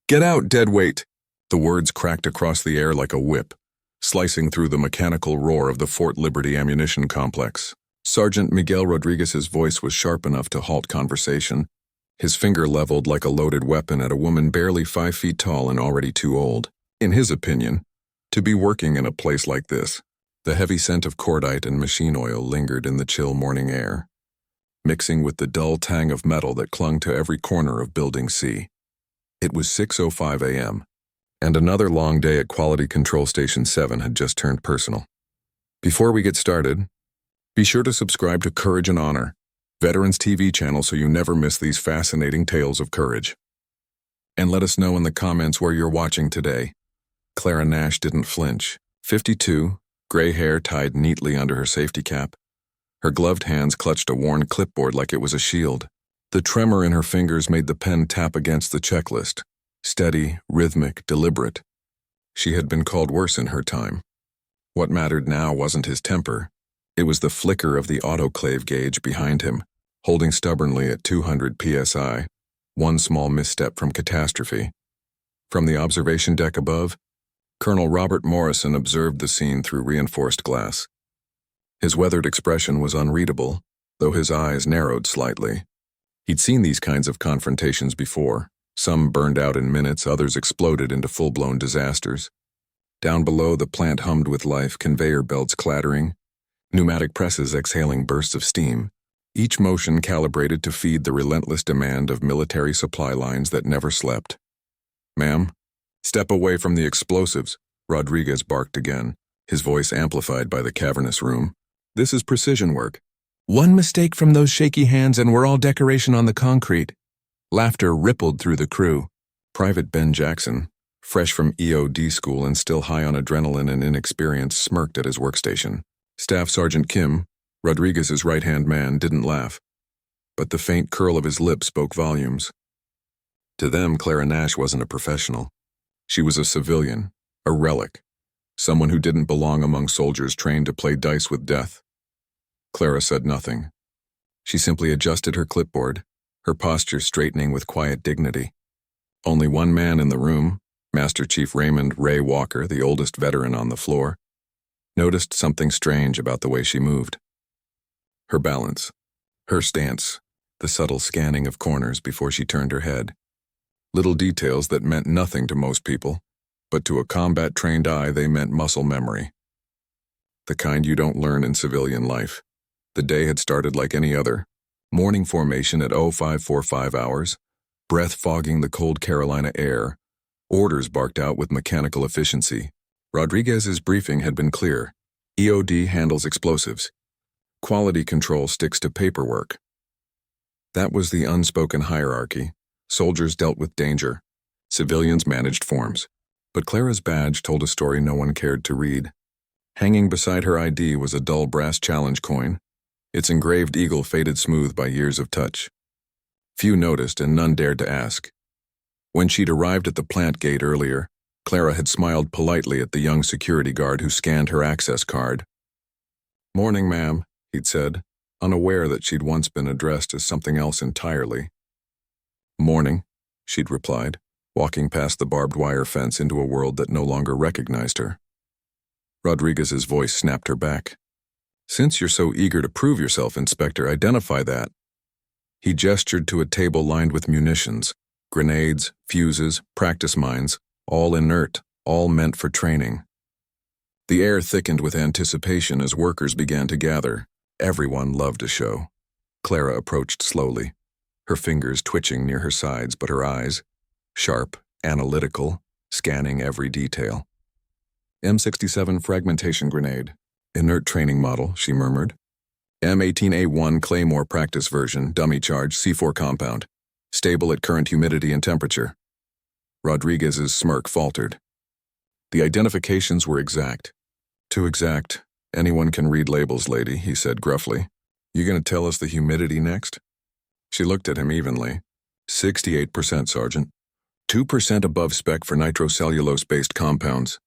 Get out, deadweight! The words cracked across the air like a whip, slicing through the mechanical roar of the Fort Liberty ammunition complex. Sergeant Miguel Rodriguez's voice was sharp enough to halt conversation, his finger leveled like a loaded weapon at a woman barely 5 feet tall and already too old, in his opinion, to be working in a place like this. The heavy scent of cordite and machine oil lingered in the chill morning air, mixing with the dull tang of metal that clung to every corner of Building C. It was 6:05 a.m., and another long day at Quality Control Station 7 had just turned personal. Before we get started, be sure to subscribe to Courage and Honor, Veterans TV channel, so you never miss these fascinating tales of courage. And let us know in the comments where you're watching today. Clara Nash didn't flinch. 52, gray hair tied neatly under her safety cap. Her gloved hands clutched a worn clipboard like it was a shield. The tremor in her fingers made the pen tap against the checklist. Steady, rhythmic, deliberate. She had been called worse in her time. What mattered now wasn't his temper. It was the flicker of the autoclave gauge behind him, holding stubbornly at 200 psi, one small misstep from catastrophe. From the observation deck above, Colonel Robert Morrison observed the scene through reinforced glass. His weathered expression was unreadable, though his eyes narrowed slightly. He'd seen these kinds of confrontations before. Some burned out in minutes, others exploded into full-blown disasters. Down below, the plant hummed with life, conveyor belts clattering, pneumatic presses exhaling bursts of steam, each motion calibrated to feed the relentless demand of military supply lines that never slept. "Ma'am, step away from the explosives," Rodriguez barked again, his voice amplified by the cavernous room. "This is precision work. One mistake from those shaky hands and we're all decoration on the concrete." Laughter rippled through the crew. Private Ben Jackson, fresh from EOD school and still high on adrenaline and inexperience, smirked at his workstation. Staff Sergeant Kim, Rodriguez's right-hand man, didn't laugh, but the faint curl of his lip spoke volumes. To them, Clara Nash wasn't a professional. She was a civilian, a relic, someone who didn't belong among soldiers trained to play dice with death. Clara said nothing. She simply adjusted her clipboard, her posture straightening with quiet dignity. Only one man in the room, Master Chief Raymond Ray Walker, the oldest veteran on the floor, noticed something strange about the way she moved. Her balance, her stance, the subtle scanning of corners before she turned her head. Little details that meant nothing to most people, but to a combat-trained eye they meant muscle memory. The kind you don't learn in civilian life. The day had started like any other. Morning formation at 0545 hours, breath fogging the cold Carolina air, orders barked out with mechanical efficiency. Rodriguez's briefing had been clear. EOD handles explosives. Quality control sticks to paperwork. That was the unspoken hierarchy. Soldiers dealt with danger. Civilians managed forms. But Clara's badge told a story no one cared to read. Hanging beside her ID was a dull brass challenge coin, its engraved eagle faded smooth by years of touch. Few noticed and none dared to ask. When she'd arrived at the plant gate earlier, Clara had smiled politely at the young security guard who scanned her access card. "Morning, ma'am," he'd said, unaware that she'd once been addressed as something else entirely. "Morning," she'd replied, walking past the barbed wire fence into a world that no longer recognized her. Rodriguez's voice snapped her back. "Since you're so eager to prove yourself, Inspector, identify that." He gestured to a table lined with munitions, grenades, fuses, practice mines, all inert, all meant for training. The air thickened with anticipation as workers began to gather. Everyone loved a show. Clara approached slowly, her fingers twitching near her sides, but her eyes, sharp, analytical, scanning every detail. "M67 fragmentation grenade. Inert training model," she murmured. "M18A1 Claymore practice version, dummy charge, C4 compound. Stable at current humidity and temperature." Rodriguez's smirk faltered. The identifications were exact. "Too exact. Anyone can read labels, lady," he said gruffly. "You gonna tell us the humidity next?" She looked at him evenly. 68%, Sergeant. 2% above spec for nitrocellulose-based compounds."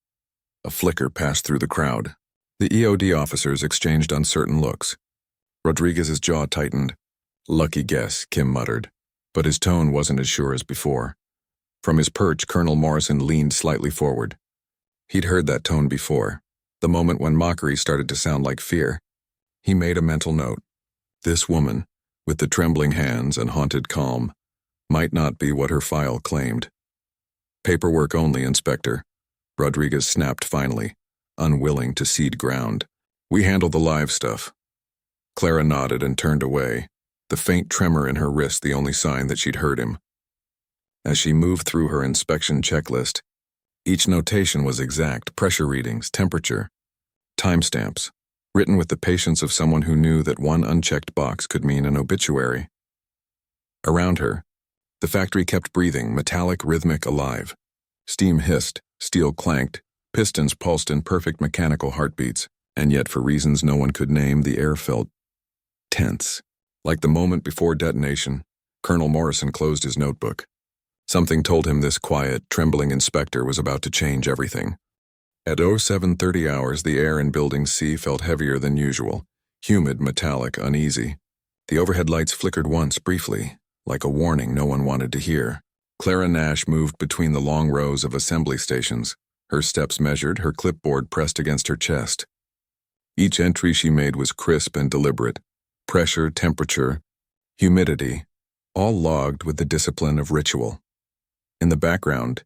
A flicker passed through the crowd. The EOD officers exchanged uncertain looks. Rodriguez's jaw tightened. "Lucky guess," Kim muttered, but his tone wasn't as sure as before. From his perch, Colonel Morrison leaned slightly forward. He'd heard that tone before, the moment when mockery started to sound like fear. He made a mental note. This woman, with the trembling hands and haunted calm, might not be what her file claimed. Paperwork only, Inspector. Rodriguez snapped finally, unwilling to cede ground. We handle the live stuff. Clara nodded and turned away, the faint tremor in her wrist the only sign that she'd heard him. As she moved through her inspection checklist, each notation was exact: pressure readings, temperature, timestamps, written with the patience of someone who knew that one unchecked box could mean an obituary. Around her, the factory kept breathing, metallic, rhythmic, alive. Steam hissed, steel clanked, pistons pulsed in perfect mechanical heartbeats, and yet for reasons no one could name, the air felt tense. Like the moment before detonation, Colonel Morrison closed his notebook. Something told him this quiet, trembling inspector was about to change everything. At 0730 hours, the air in Building C felt heavier than usual, humid, metallic, uneasy. The overhead lights flickered once, briefly, like a warning no one wanted to hear. Clara Nash moved between the long rows of assembly stations, her steps measured, her clipboard pressed against her chest. Each entry she made was crisp and deliberate. Pressure, temperature, humidity, all logged with the discipline of ritual. In the background,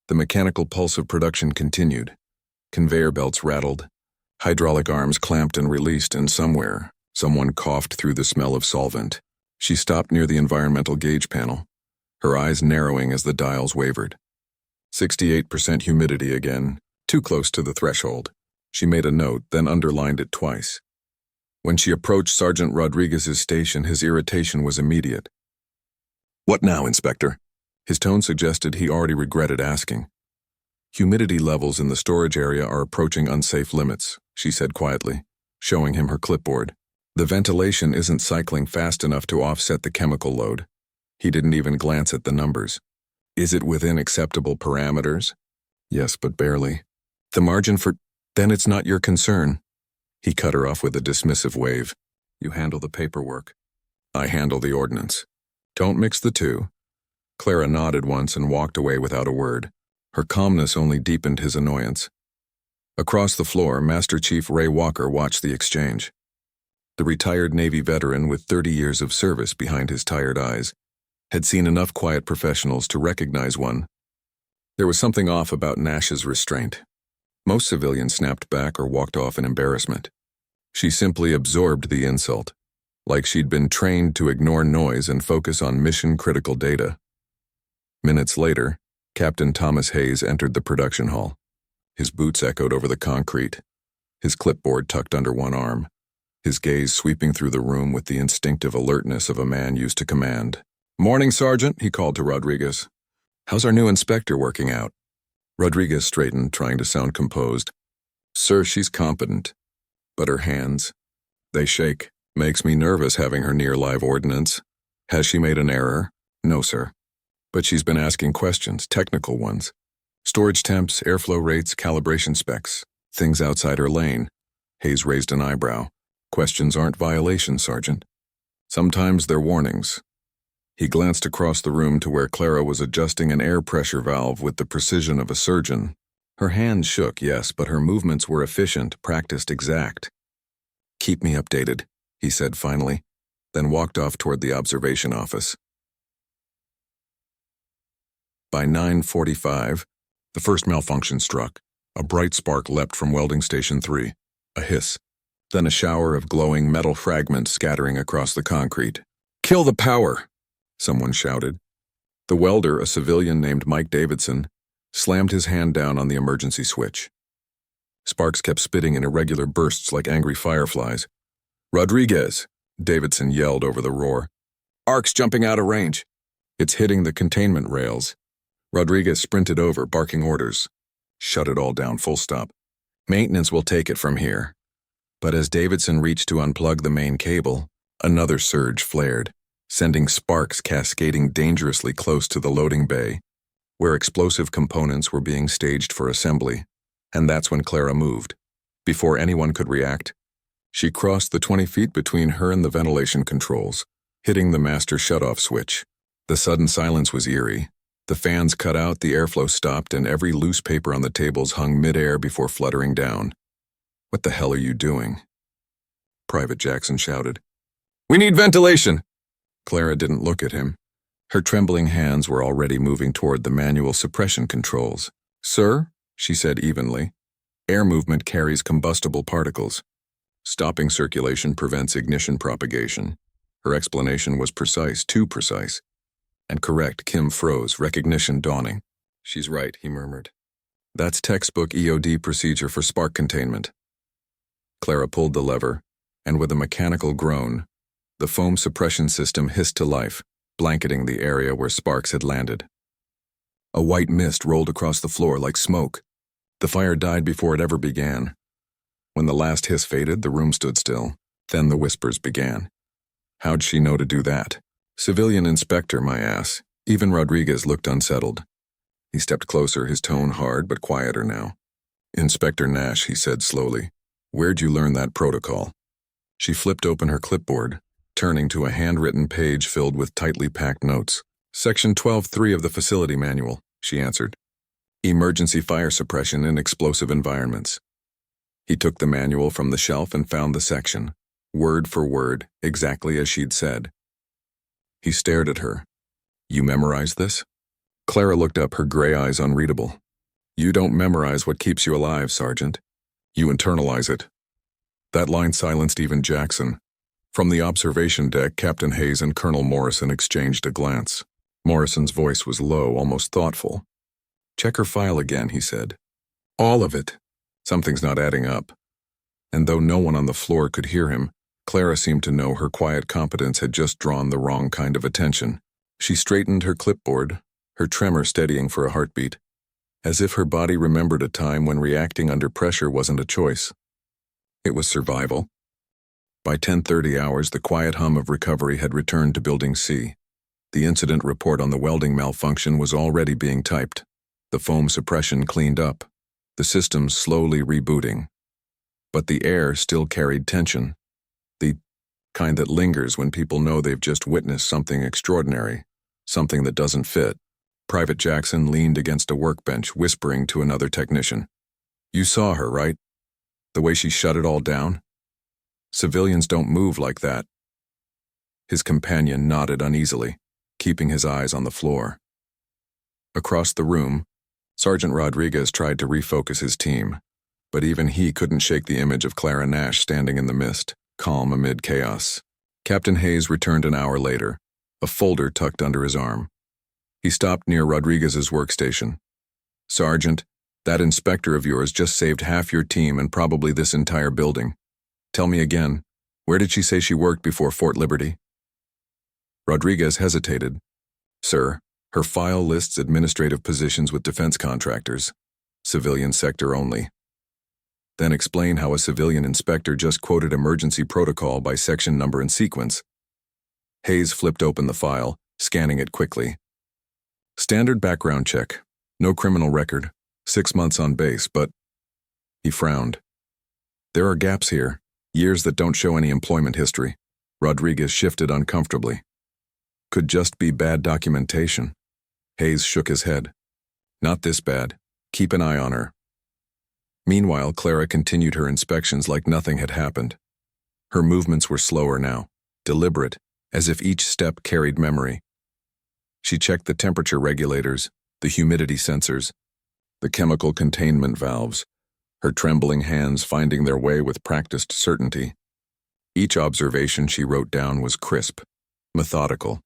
the mechanical pulse of production continued. Conveyor belts rattled, hydraulic arms clamped and released, and somewhere, someone coughed through the smell of solvent. She stopped near the environmental gauge panel, her eyes narrowing as the dials wavered. 68% humidity again, too close to the threshold. She made a note, then underlined it twice. When she approached Sergeant Rodriguez's station, his irritation was immediate. "What now, Inspector?" His tone suggested he already regretted asking. "Humidity levels in the storage area are approaching unsafe limits," she said quietly, showing him her clipboard. "The ventilation isn't cycling fast enough to offset the chemical load." He didn't even glance at the numbers. "Is it within acceptable parameters?" "Yes, but barely." "The margin for—" "Then it's not your concern." He cut her off with a dismissive wave. "You handle the paperwork. I handle the ordnance. Don't mix the two." Clara nodded once and walked away without a word. Her calmness only deepened his annoyance. Across the floor, Master Chief Ray Walker watched the exchange. The retired Navy veteran with 30 years of service behind his tired eyes had seen enough quiet professionals to recognize one. There was something off about Nash's restraint. Most civilians snapped back or walked off in embarrassment. She simply absorbed the insult, like she'd been trained to ignore noise and focus on mission-critical data. Minutes later, Captain Thomas Hayes entered the production hall. His boots echoed over the concrete, his clipboard tucked under one arm, his gaze sweeping through the room with the instinctive alertness of a man used to command. "Morning, Sergeant," he called to Rodriguez. "How's our new inspector working out?" Rodriguez straightened, trying to sound composed. "Sir, she's competent. But her hands, they shake. Makes me nervous having her near live ordnance. Has she made an error?" "No, sir. But she's been asking questions, technical ones. Storage temps, airflow rates, calibration specs. Things outside her lane." Hayes raised an eyebrow. "Questions aren't violations, Sergeant. Sometimes they're warnings." He glanced across the room to where Clara was adjusting an air pressure valve with the precision of a surgeon. Her hands shook, yes, but her movements were efficient, practiced, exact. "Keep me updated," he said finally, then walked off toward the observation office. By 9:45, the first malfunction struck. A bright spark leapt from welding station 3. A hiss, then a shower of glowing metal fragments scattering across the concrete. "Kill the power!" someone shouted. The welder, a civilian named Mike Davidson, slammed his hand down on the emergency switch. Sparks kept spitting in irregular bursts like angry fireflies. "Rodriguez!" Davidson yelled over the roar. "Arc's jumping out of range." "It's hitting the containment rails." Rodriguez sprinted over, barking orders. "Shut it all down, full stop. Maintenance will take it from here." But as Davidson reached to unplug the main cable, another surge flared, sending sparks cascading dangerously close to the loading bay, where explosive components were being staged for assembly. And that's when Clara moved. Before anyone could react, she crossed the 20 feet between her and the ventilation controls, hitting the master shutoff switch. The sudden silence was eerie. The fans cut out, the airflow stopped, and every loose paper on the tables hung mid-air before fluttering down. "What the hell are you doing?" Private Jackson shouted. "We need ventilation!" Clara didn't look at him. Her trembling hands were already moving toward the manual suppression controls. "Sir," she said evenly, "air movement carries combustible particles. Stopping circulation prevents ignition propagation." Her explanation was precise, too precise. And correct. Kim froze, recognition dawning. "She's right," he murmured. "That's textbook EOD procedure for spark containment." Clara pulled the lever, and with a mechanical groan, the foam suppression system hissed to life, blanketing the area where sparks had landed. A white mist rolled across the floor like smoke. The fire died before it ever began. When the last hiss faded, the room stood still. Then the whispers began. How'd she know to do that? "Civilian inspector, my ass." Even Rodriguez looked unsettled. He stepped closer, his tone hard but quieter now. "Inspector Nash," he said slowly. "Where'd you learn that protocol?" She flipped open her clipboard, turning to a handwritten page filled with tightly packed notes. "Section 12.3 of the facility manual," she answered. "Emergency fire suppression in explosive environments." He took the manual from the shelf and found the section, word for word, exactly as she'd said. He stared at her. "You memorized this?" Clara looked up, her gray eyes unreadable. "You don't memorize what keeps you alive, Sergeant. You internalize it." That line silenced even Jackson. From the observation deck, Captain Hayes and Colonel Morrison exchanged a glance. Morrison's voice was low, almost thoughtful. "Check her file again," he said. "All of it. Something's not adding up." And though no one on the floor could hear him, Clara seemed to know her quiet competence had just drawn the wrong kind of attention. She straightened her clipboard, her tremor steadying for a heartbeat, as if her body remembered a time when reacting under pressure wasn't a choice. It was survival. By 10:30 hours, the quiet hum of recovery had returned to Building C. The incident report on the welding malfunction was already being typed. The foam suppression cleaned up, the systems slowly rebooting. But the air still carried tension. The kind that lingers when people know they've just witnessed something extraordinary, something that doesn't fit. Private Jackson leaned against a workbench, whispering to another technician. "You saw her, right? The way she shut it all down? Civilians don't move like that." His companion nodded uneasily, keeping his eyes on the floor. Across the room, Sergeant Rodriguez tried to refocus his team, but even he couldn't shake the image of Clara Nash standing in the mist, calm amid chaos. Captain Hayes returned an hour later, a folder tucked under his arm. He stopped near Rodriguez's workstation. "Sergeant, that inspector of yours just saved half your team and probably this entire building. Tell me again, where did she say she worked before Fort Liberty?" Rodriguez hesitated. "Sir, her file lists administrative positions with defense contractors, civilian sector only." "Then explain how a civilian inspector just quoted emergency protocol by section number and sequence." Hayes flipped open the file, scanning it quickly. "Standard background check. No criminal record. 6 months on base, but..." He frowned. "There are gaps here. Years that don't show any employment history." Rodriguez shifted uncomfortably. "Could just be bad documentation." Hayes shook his head. "Not this bad. Keep an eye on her." Meanwhile, Clara continued her inspections like nothing had happened. Her movements were slower now, deliberate, as if each step carried memory. She checked the temperature regulators, the humidity sensors, the chemical containment valves, her trembling hands finding their way with practiced certainty. Each observation she wrote down was crisp, methodical.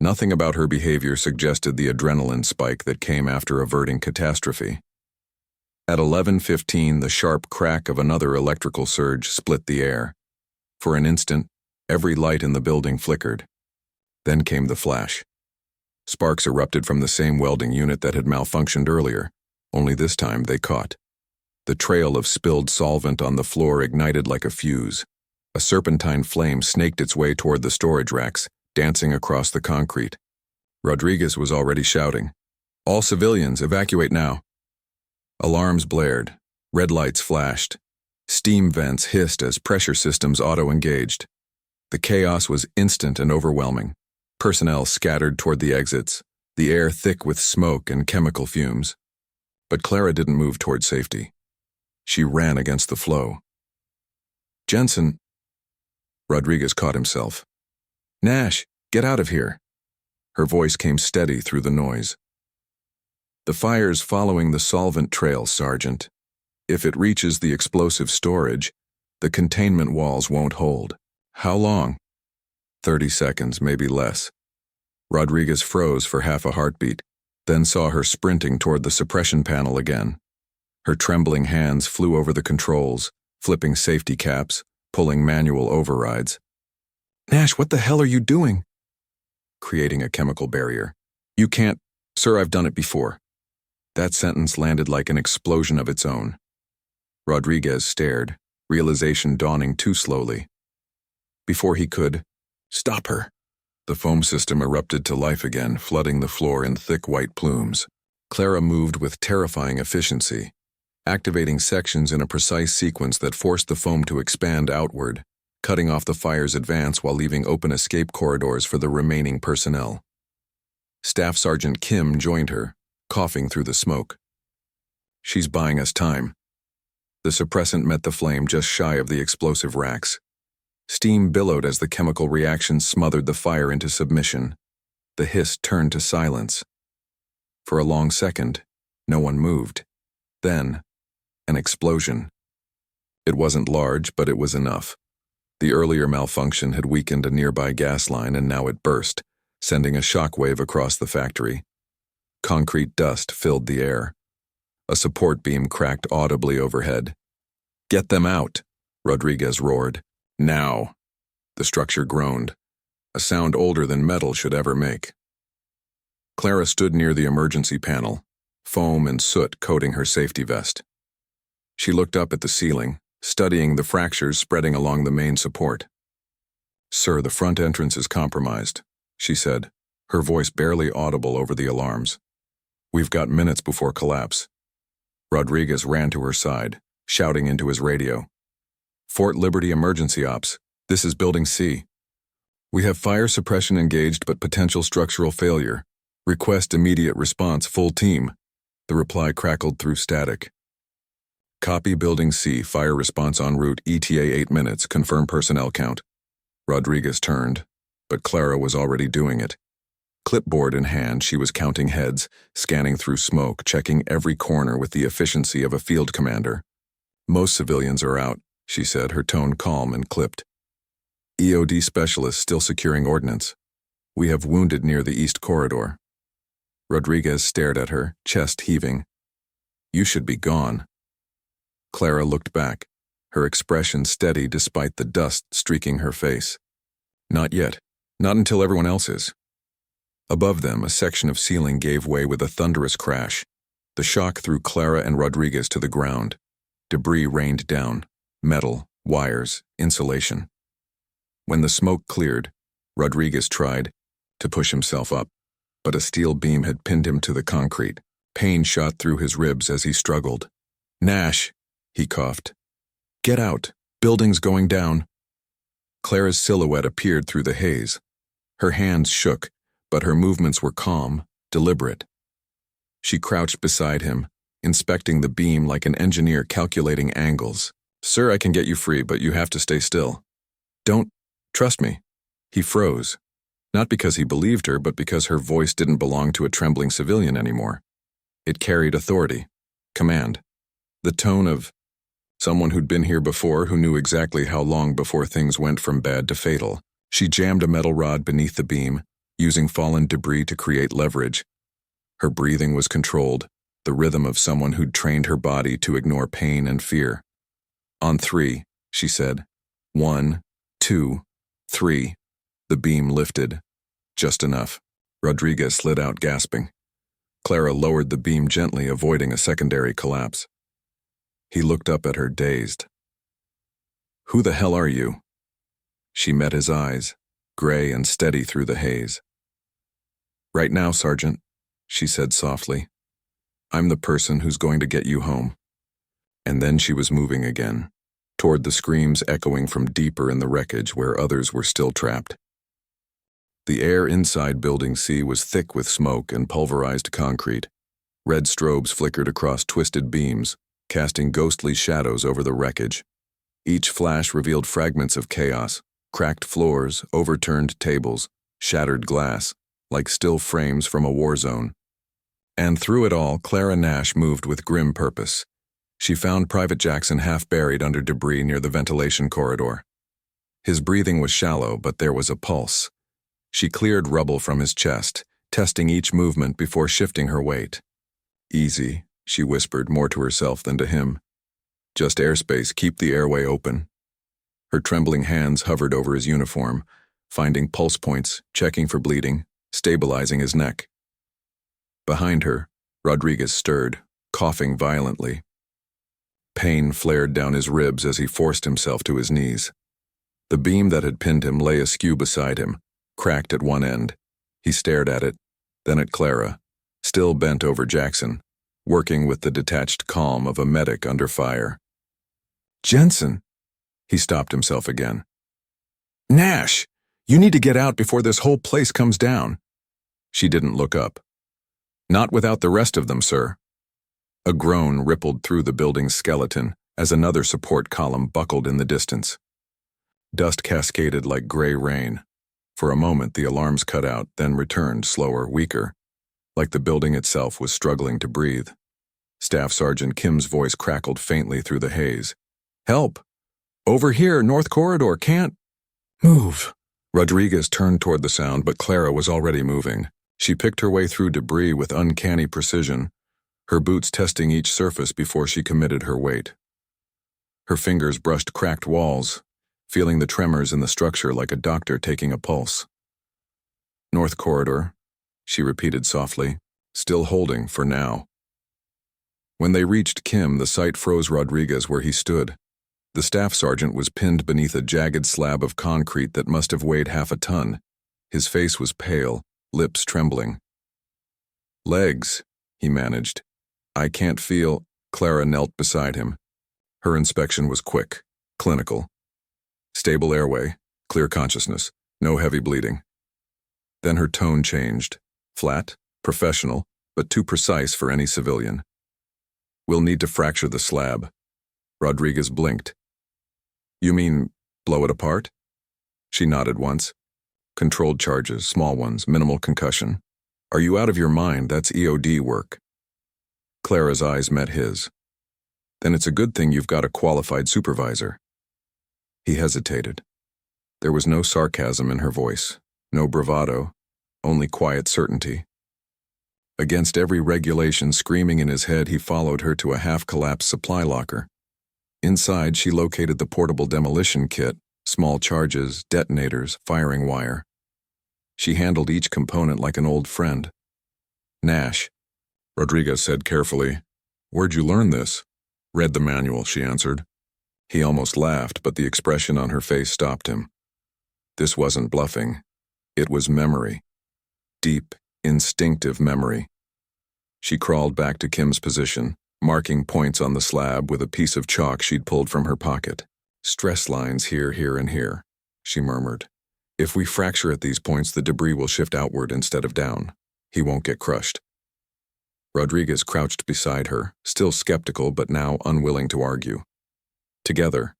Nothing about her behavior suggested the adrenaline spike that came after averting catastrophe. At 11:15, the sharp crack of another electrical surge split the air. For an instant, every light in the building flickered. Then came the flash. Sparks erupted from the same welding unit that had malfunctioned earlier, only this time they caught. The trail of spilled solvent on the floor ignited like a fuse. A serpentine flame snaked its way toward the storage racks, dancing across the concrete. Rodriguez was already shouting, "All civilians, evacuate now." Alarms blared, red lights flashed. Steam vents hissed as pressure systems auto-engaged. The chaos was instant and overwhelming. Personnel scattered toward the exits, the air thick with smoke and chemical fumes. But Clara didn't move toward safety. She ran against the flow. "Jensen." Rodriguez caught himself. "Nash, get out of here." Her voice came steady through the noise. "The fire's following the solvent trail, Sergeant. If it reaches the explosive storage, the containment walls won't hold." "How long?" 30 seconds, maybe less. Rodriguez froze for half a heartbeat, then saw her sprinting toward the suppression panel again. Her trembling hands flew over the controls, flipping safety caps, pulling manual overrides. "Nash, what the hell are you doing?" "Creating a chemical barrier. You can't..." "Sir, I've done it before." That sentence landed like an explosion of its own. Rodriguez stared, realization dawning too slowly. Before he could stop her, the foam system erupted to life again, flooding the floor in thick white plumes. Clara moved with terrifying efficiency, activating sections in a precise sequence that forced the foam to expand outward, cutting off the fire's advance while leaving open escape corridors for the remaining personnel. Staff Sergeant Kim joined her, coughing through the smoke. "She's buying us time." The suppressant met the flame just shy of the explosive racks. Steam billowed as the chemical reaction smothered the fire into submission. The hiss turned to silence. For a long second, no one moved. Then, an explosion. It wasn't large, but it was enough. The earlier malfunction had weakened a nearby gas line, and now it burst, sending a shockwave across the factory. Concrete dust filled the air. A support beam cracked audibly overhead. "Get them out," Rodriguez roared. "Now." The structure groaned, a sound older than metal should ever make. Clara stood near the emergency panel, foam and soot coating her safety vest. She looked up at the ceiling, studying the fractures spreading along the main support. "Sir, the front entrance is compromised," she said, her voice barely audible over the alarms. "We've got minutes before collapse." Rodriguez ran to her side, shouting into his radio. "Fort Liberty Emergency Ops, this is Building C. We have fire suppression engaged but potential structural failure. Request immediate response, full team." The reply crackled through static. "Copy Building C, fire response en route, ETA 8 minutes, confirm personnel count." Rodriguez turned, but Clara was already doing it. Clipboard in hand, she was counting heads, scanning through smoke, checking every corner with the efficiency of a field commander. "Most civilians are out," she said, her tone calm and clipped. "EOD specialists still securing ordnance. We have wounded near the east corridor." Rodriguez stared at her, chest heaving. "You should be gone." Clara looked back, her expression steady despite the dust streaking her face. "Not yet. Not until everyone else is." Above them, a section of ceiling gave way with a thunderous crash. The shock threw Clara and Rodriguez to the ground. Debris rained down. Metal, wires, insulation. When the smoke cleared, Rodriguez tried to push himself up, but a steel beam had pinned him to the concrete. Pain shot through his ribs as he struggled. "Nash," he coughed. "Get out. Building's going down." Clara's silhouette appeared through the haze. Her hands shook, but her movements were calm, deliberate. She crouched beside him, inspecting the beam like an engineer calculating angles. "Sir, I can get you free, but you have to stay still." "Don't trust me." He froze, not because he believed her, but because her voice didn't belong to a trembling civilian anymore. It carried authority, command, the tone of someone who'd been here before, who knew exactly how long before things went from bad to fatal. She jammed a metal rod beneath the beam, using fallen debris to create leverage. Her breathing was controlled, the rhythm of someone who'd trained her body to ignore pain and fear. "On 3, she said. 1, 2, 3. The beam lifted. Just enough. Rodriguez slid out, gasping. Clara lowered the beam gently, avoiding a secondary collapse. He looked up at her, dazed. "Who the hell are you?" She met his eyes, gray and steady through the haze. "Right now, Sergeant," she said softly. "I'm the person who's going to get you home." And then she was moving again, toward the screams echoing from deeper in the wreckage where others were still trapped. The air inside Building C was thick with smoke and pulverized concrete. Red strobes flickered across twisted beams, casting ghostly shadows over the wreckage. Each flash revealed fragments of chaos, cracked floors, overturned tables, shattered glass, like still frames from a war zone. And through it all, Clara Nash moved with grim purpose. She found Private Jackson half buried under debris near the ventilation corridor. His breathing was shallow, but there was a pulse. She cleared rubble from his chest, testing each movement before shifting her weight. "Easy," she whispered, more to herself than to him. "Just airspace, keep the airway open." Her trembling hands hovered over his uniform, finding pulse points, checking for bleeding, stabilizing his neck. Behind her, Rodriguez stirred, coughing violently. Pain flared down his ribs as he forced himself to his knees. The beam that had pinned him lay askew beside him, cracked at one end. He stared at it, then at Clara, still bent over Jackson, working with the detached calm of a medic under fire. "Jensen!" He stopped himself again. "Nash! You need to get out before this whole place comes down." She didn't look up. "Not without the rest of them, sir." A groan rippled through the building's skeleton as another support column buckled in the distance. Dust cascaded like gray rain. For a moment, the alarms cut out, then returned, slower, weaker, like the building itself was struggling to breathe. Staff Sergeant Kim's voice crackled faintly through the haze. "Help! Over here, North Corridor, can't move." Rodriguez turned toward the sound, but Clara was already moving. She picked her way through debris with uncanny precision, her boots testing each surface before she committed her weight. Her fingers brushed cracked walls, feeling the tremors in the structure like a doctor taking a pulse. "North Corridor," she repeated softly, still holding for now. When they reached Kim, the sight froze Rodriguez where he stood. The staff sergeant was pinned beneath a jagged slab of concrete that must have weighed half a ton. His face was pale, lips trembling. "Legs," he managed. "I can't feel." Clara knelt beside him. Her inspection was quick, clinical. Stable airway, clear consciousness, no heavy bleeding. Then her tone changed. Flat, professional, but too precise for any civilian. "We'll need to fracture the slab." Rodriguez blinked. "You mean, blow it apart?" She nodded once. "Controlled charges, small ones, minimal concussion." "Are you out of your mind? That's EOD work." Clara's eyes met his. "Then it's a good thing you've got a qualified supervisor." He hesitated. There was no sarcasm in her voice, no bravado, only quiet certainty. Against every regulation screaming in his head, he followed her to a half-collapsed supply locker. Inside, she located the portable demolition kit, small charges, detonators, firing wire. She handled each component like an old friend. "Nash," Rodriguez said carefully. "Where'd you learn this?" "Read the manual," she answered. He almost laughed, but the expression on her face stopped him. This wasn't bluffing. It was memory. Deep, instinctive memory. She crawled back to Kim's position, marking points on the slab with a piece of chalk she'd pulled from her pocket. "Stress lines here, here, and here," she murmured. "If we fracture at these points, the debris will shift outward instead of down. He won't get crushed." Rodriguez crouched beside her, still skeptical but now unwilling to argue. Together,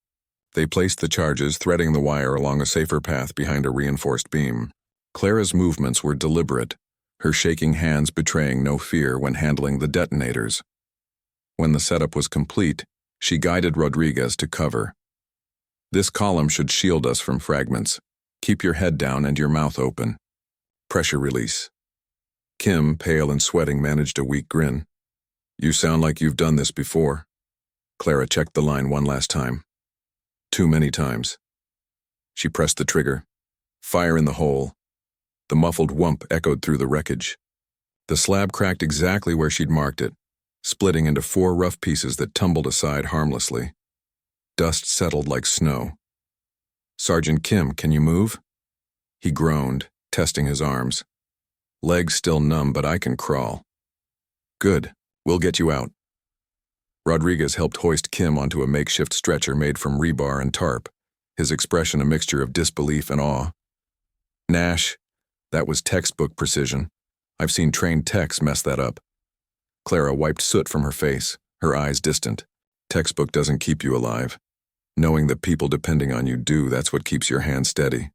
they placed the charges, threading the wire along a safer path behind a reinforced beam. Clara's movements were deliberate, her shaking hands betraying no fear when handling the detonators. When the setup was complete, she guided Rodriguez to cover. "This column should shield us from fragments. Keep your head down and your mouth open. Pressure release." Kim, pale and sweating, managed a weak grin. "You sound like you've done this before." Clara checked the line one last time. "Too many times." She pressed the trigger. Fire in the hole. The muffled whump echoed through the wreckage. The slab cracked exactly where she'd marked it, splitting into 4 rough pieces that tumbled aside harmlessly. Dust settled like snow. "Sergeant Kim, can you move?" He groaned, testing his arms. "Legs still numb, but I can crawl." "Good. We'll get you out." Rodriguez helped hoist Kim onto a makeshift stretcher made from rebar and tarp, his expression a mixture of disbelief and awe. "Nash, That was textbook precision. I've seen trained techs mess that up. Clara wiped soot from her face, her eyes distant. Textbook doesn't keep you alive. Knowing that people depending on you do, that's what keeps your hand steady.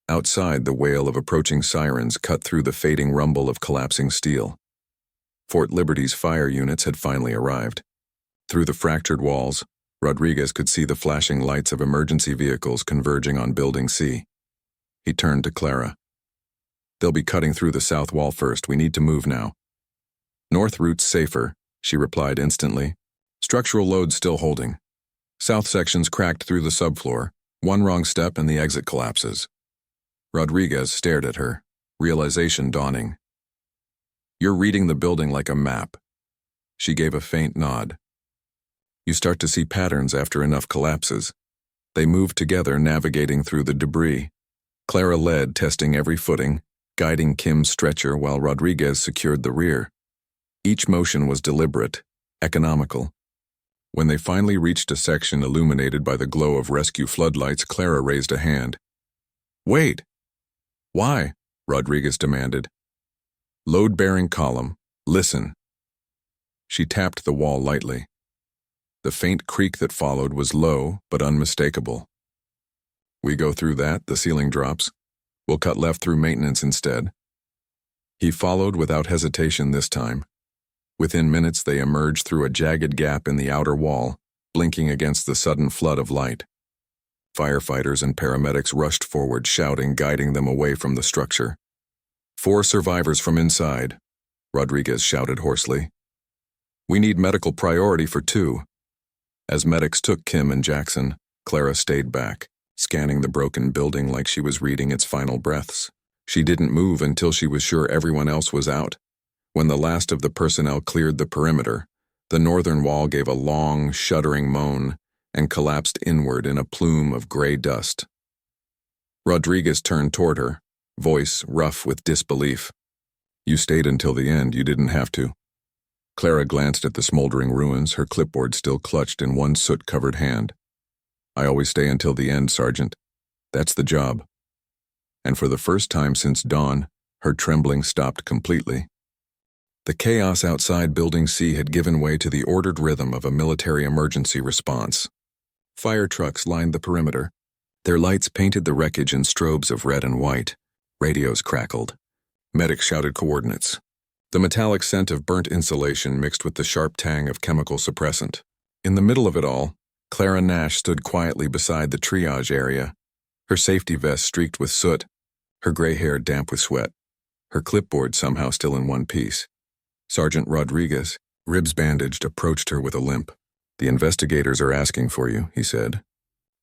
Outside, the wail of approaching sirens cut through the fading rumble of collapsing steel. Fort Liberty's fire units had finally arrived. Through the fractured walls, Rodriguez could see the flashing lights of emergency vehicles converging on Building C. He turned to Clara. "They'll be cutting through the south wall first. We need to move now." "North route's safer," she replied instantly. "Structural load's still holding. South section's cracked through the subfloor. One wrong step and the exit collapses." Rodriguez stared at her, realization dawning. "You're reading the building like a map." She gave a faint nod. "You start to see patterns after enough collapses." They moved together, navigating through the debris. Clara led, testing every footing, guiding Kim's stretcher while Rodriguez secured the rear. Each motion was deliberate, economical. When they finally reached a section illuminated by the glow of rescue floodlights, Clara raised a hand. "Wait!" "Why?" Rodriguez demanded. "Load-bearing column. Listen." She tapped the wall lightly. The faint creak that followed was low but unmistakable. "We go through that, the ceiling drops. We'll cut left through maintenance instead." He followed without hesitation this time. Within minutes they emerged through a jagged gap in the outer wall, blinking against the sudden flood of light. Firefighters and paramedics rushed forward, shouting, guiding them away from the structure. "4 survivors from inside," Rodriguez shouted hoarsely. "We need medical priority for 2. As medics took Kim and Jackson, Clara stayed back, scanning the broken building like she was reading its final breaths. She didn't move until she was sure everyone else was out. When the last of the personnel cleared the perimeter, the northern wall gave a long, shuddering moan and collapsed inward in a plume of gray dust. Rodriguez turned toward her, voice rough with disbelief. "You stayed until the end. You didn't have to." Clara glanced at the smoldering ruins, her clipboard still clutched in one soot-covered hand. "I always stay until the end, Sergeant. That's the job." And for the first time since dawn, her trembling stopped completely. The chaos outside Building C had given way to the ordered rhythm of a military emergency response. Fire trucks lined the perimeter. Their lights painted the wreckage in strobes of red and white. Radios crackled. Medics shouted coordinates. The metallic scent of burnt insulation mixed with the sharp tang of chemical suppressant. In the middle of it all, Clara Nash stood quietly beside the triage area, her safety vest streaked with soot, her gray hair damp with sweat, her clipboard somehow still in one piece. Sergeant Rodriguez, ribs bandaged, approached her with a limp. "The investigators are asking for you," he said.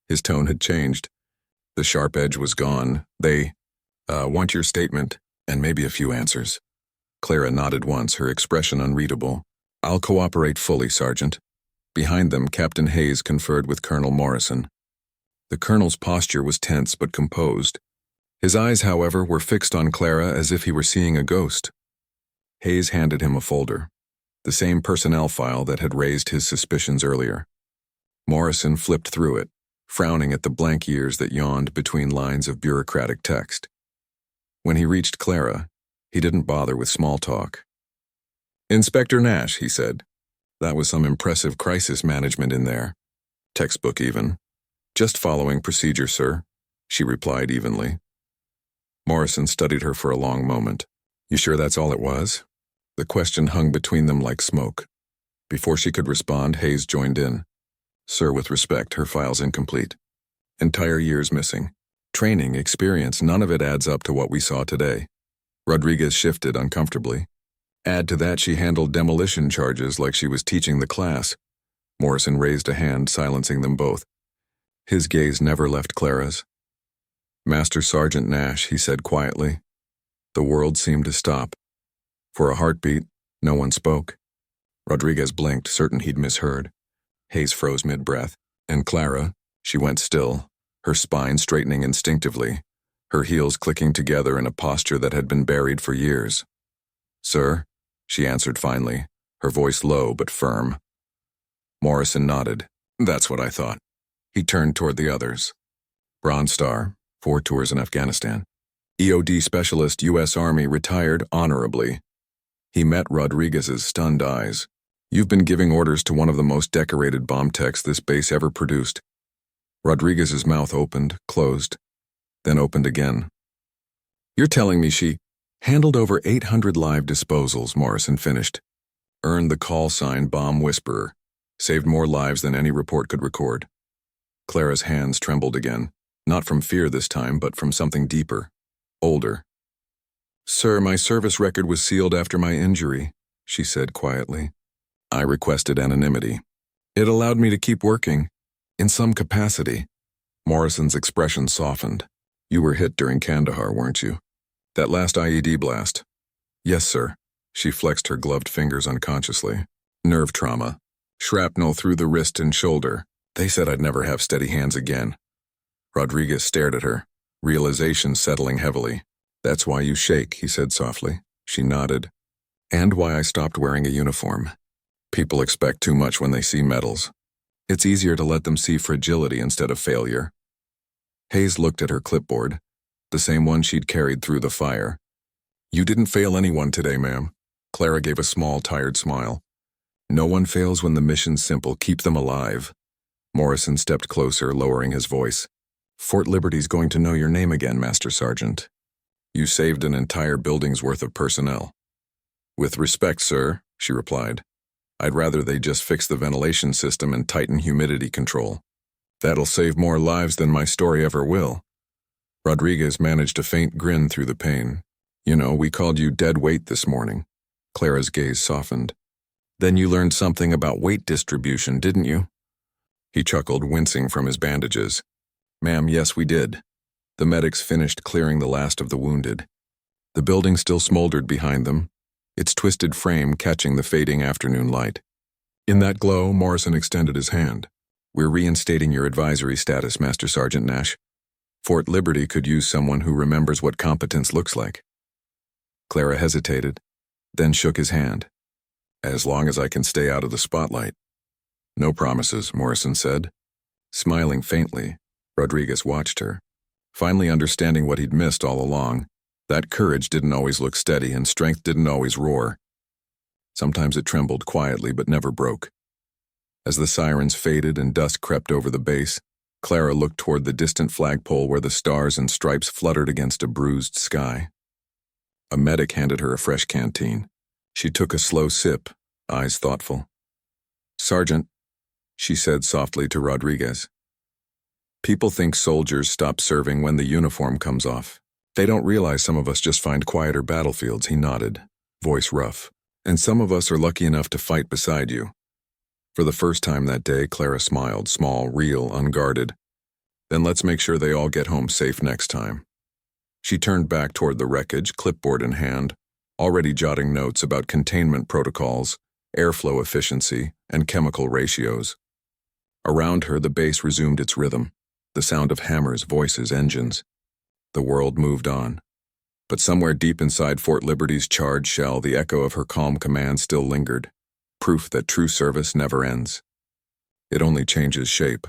His tone had changed. The sharp edge was gone. "They want your statement, and maybe a few answers." Clara nodded once, her expression unreadable. "I'll cooperate fully, Sergeant." Behind them, Captain Hayes conferred with Colonel Morrison. The colonel's posture was tense but composed. His eyes, however, were fixed on Clara as if he were seeing a ghost. Hayes handed him a folder, the same personnel file that had raised his suspicions earlier. Morrison flipped through it, frowning at the blank years that yawned between lines of bureaucratic text. When he reached Clara, he didn't bother with small talk. "Inspector Nash," he said. "That was some impressive crisis management in there. Textbook even." "Just following procedure, sir," she replied evenly. Morrison studied her for a long moment. "You sure that's all it was?" The question hung between them like smoke. Before she could respond, Hayes joined in. "Sir, with respect, her file's incomplete. Entire years missing. Training, experience, none of it adds up to what we saw today." Rodriguez shifted uncomfortably. Add to that she handled demolition charges like she was teaching the class. Morrison raised a hand, silencing them both. His gaze never left Clara's. "Master Sergeant Nash," he said quietly. The world seemed to stop. For a heartbeat, no one spoke. Rodriguez blinked, certain he'd misheard. Hayes froze mid-breath, and Clara, she went still, her spine straightening instinctively, her heels clicking together in a posture that had been buried for years. "Sir," she answered finally, her voice low but firm. Morrison nodded. "That's what I thought." He turned toward the others. "Bronze Star, 4 tours in Afghanistan. EOD Specialist, U.S. Army, retired honorably. He met Rodriguez's stunned eyes. You've been giving orders to one of the most decorated bomb techs this base ever produced. Rodriguez's mouth opened, closed, then opened again. You're telling me she handled over 800 live disposals, Morrison finished. Earned the call sign Bomb Whisperer. Saved more lives than any report could record. Clara's hands trembled again, not from fear this time, but from something deeper, older. Sir, my service record was sealed after my injury, she said quietly. I requested anonymity. It allowed me to keep working, in some capacity. Morrison's expression softened. You were hit during Kandahar, weren't you? That last IED blast. Yes, sir. She flexed her gloved fingers unconsciously. Nerve trauma. Shrapnel through the wrist and shoulder. They said I'd never have steady hands again. Rodriguez stared at her, realization settling heavily. That's why you shake, he said softly. She nodded. And why I stopped wearing a uniform. People expect too much when they see medals. It's easier to let them see fragility instead of failure. Hayes looked at her clipboard, the same one she'd carried through the fire. You didn't fail anyone today, ma'am. Clara gave a small, tired smile. No one fails when the mission's simple, keep them alive. Morrison stepped closer, lowering his voice. Fort Liberty's going to know your name again, Master Sergeant. You saved an entire building's worth of personnel. With respect, sir, she replied. I'd rather they just fix the ventilation system and tighten humidity control. That'll save more lives than my story ever will. Rodriguez managed a faint grin through the pain. You know, we called you dead weight this morning. Clara's gaze softened. Then you learned something about weight distribution, didn't you? He chuckled, wincing from his bandages. Ma'am, yes, we did. The medics finished clearing the last of the wounded. The building still smoldered behind them, its twisted frame catching the fading afternoon light. In that glow, Morrison extended his hand. We're reinstating your advisory status, Master Sergeant Nash. Fort Liberty could use someone who remembers what competence looks like. Clara hesitated, then shook his hand. As long as I can stay out of the spotlight. No promises, Morrison said. Smiling faintly, Rodriguez watched her, finally understanding what he'd missed all along. That courage didn't always look steady and strength didn't always roar. Sometimes it trembled quietly but never broke. As the sirens faded and dusk crept over the base, Clara looked toward the distant flagpole where the stars and stripes fluttered against a bruised sky. A medic handed her a fresh canteen. She took a slow sip, eyes thoughtful. Sergeant, she said softly to Rodriguez. People think soldiers stop serving when the uniform comes off. They don't realize some of us just find quieter battlefields, he nodded, voice rough. And some of us are lucky enough to fight beside you. For the first time that day, Clara smiled, small, real, unguarded. Then let's make sure they all get home safe next time. She turned back toward the wreckage, clipboard in hand, already jotting notes about containment protocols, airflow efficiency, and chemical ratios. Around her, the base resumed its rhythm, the sound of hammers, voices, engines. The world moved on. But somewhere deep inside Fort Liberty's charred shell, the echo of her calm command still lingered, proof that true service never ends. It only changes shape.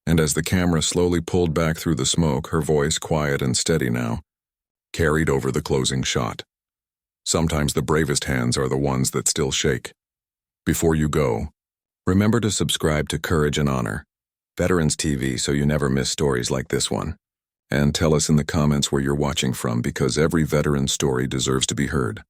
And as the camera slowly pulled back through the smoke, her voice, quiet and steady now, carried over the closing shot. Sometimes the bravest hands are the ones that still shake. Before you go, remember to subscribe to Courage and Honor, Veterans TV, so you never miss stories like this one. And tell us in the comments where you're watching from, because every veteran story deserves to be heard.